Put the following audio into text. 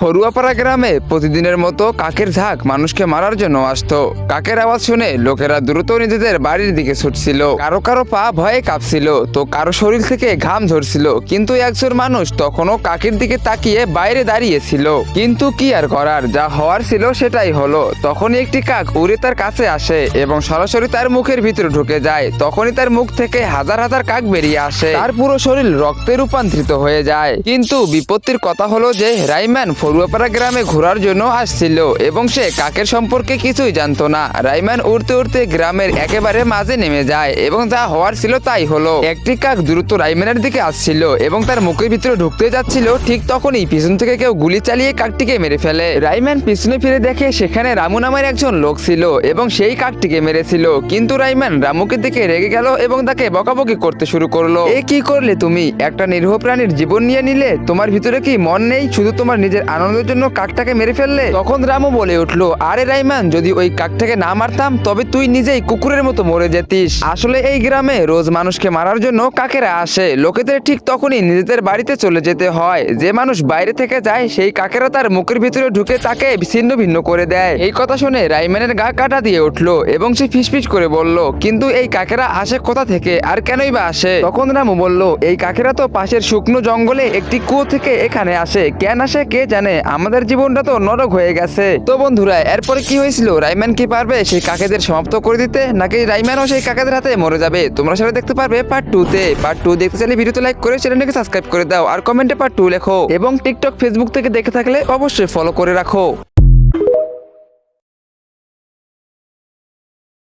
ফরুয়াপাড়া গ্রামে প্রতিদিনের মতো কাকের ঝাঁক মানুষকে মারার জন্য আসতো। কাকের আওয়াজ শুনে লোকেরা দ্রুত নিজেদের বাড়ির দিকে ছুটছিল। কারো কারো পা ভয়ে কাঁপছিল, তো কারো শরীর থেকে ঘাম ঝরছিল। কিন্তু একজন মানুষ তখনও কাকের দিকে তাকিয়ে বাইরে দাঁড়িয়েছিল। কিন্তু কি আর করার, যা হওয়ার ছিল সেটাই হলো। তখনই একটি কাক উড়ে তার কাছে আসে এবং সরাসরি তার মুখের ভিতরে ঢুকে যায়। তখনই তার মুখ থেকে হাজার হাজার কাক বেরিয়ে আসে, তার পুরো শরীর রক্তে রূপান্তরিত হয়ে যায়। কিন্তু বিপত্তির কথা হলো যে রাইমান ফরুয়াপাড়া গ্রামে ঘোরার জন্য আসছিল এবং সে কাকের সম্পর্কে কিছুই জানতো না। রাইমান উড়তে উড়তে গ্রামের একেবারে মাঝে নেমে যায় এবং যা হওয়ার ছিল তাই হলো। একটি কাক দ্রুত রাইমানের দিকে আসছিল এবং তার মুখের ভিতরে ঢুকতে যাচ্ছিল। ঠিক তখনই পিছন থেকে কেউ গুলি চালিয়ে কাকটিকে মেরে ফেলে। রাইমান পিছনে ফিরে দেখে সেখানে রামু নামের একজন লোক ছিল এবং সেই কাকটিকে মেরেছিল। কিন্তু রাইমান রামুকে দেখে রেগে গেল এবং তাকে বকাবকি করতে শুরু করলো। এ কি করলে তুমি? একটা নিরীহ প্রাণীর জীবন নিয়ে নিলে? তোমার ভিতরে কি মন নেই? শুধু তোমার নিজের আনন্দের জন্য কাকটাকে মেরে ফেললে। তখন রামু বলে উঠলো, আরে রাইমান, যদি ওই কাকটাকে না মারতাম তবে তুই নিজেই কুকুরের মতো মরে যেতিস। আসলে এই গ্রামে রোজ মানুষকে মারার জন্য কাকেরা আসে। লোকেদের ঠিক তখনই নিজেদের বাড়িতে চলে যেতে হয়। যে মানুষ বাইরে থেকে যায় সেই কাকেরা তার মুখের ভিতরে ঢুকে তাকে ছিন্ন ভিন্ন করে দেয়। এই কথা শুনে রাইমানের গা কাটা দিয়ে উঠলো এবং সে ফিসফিস করে বলল, কিন্তু এই কাকেরা আসে কোথা থেকে আর কেনই বা আসে? তখন রামু বলল, এই কাকেরা তো পাশের শুকনো জঙ্গলে একটি কুয়ো থেকে এখানে আসে। কেন আসে কে জানে, আমাদের জীবনটা তো নরক হয়ে গেছে। তো বন্ধুরা, এরপরে কি হয়েছিল? রাইমান কি পারবে সেই কাকেদের সমাপ্ত করে দিতে, নাকি রাইমানও সেই কাকেদের হাতে মরে যাবে? তোমরা সেটা দেখতে পারবে পার্ট 2 তে। পার্ট 2 দেখতে চাইলে ভিডিওতে লাইক করে চ্যানেলটাকে সাবস্ক্রাইব করে দাও আর কমেন্টে পার্ট 2 লেখো। এবং টিকটক ফেসবুক থেকে দেখে থাকলে অবশ্যই ফলো করে রাখো।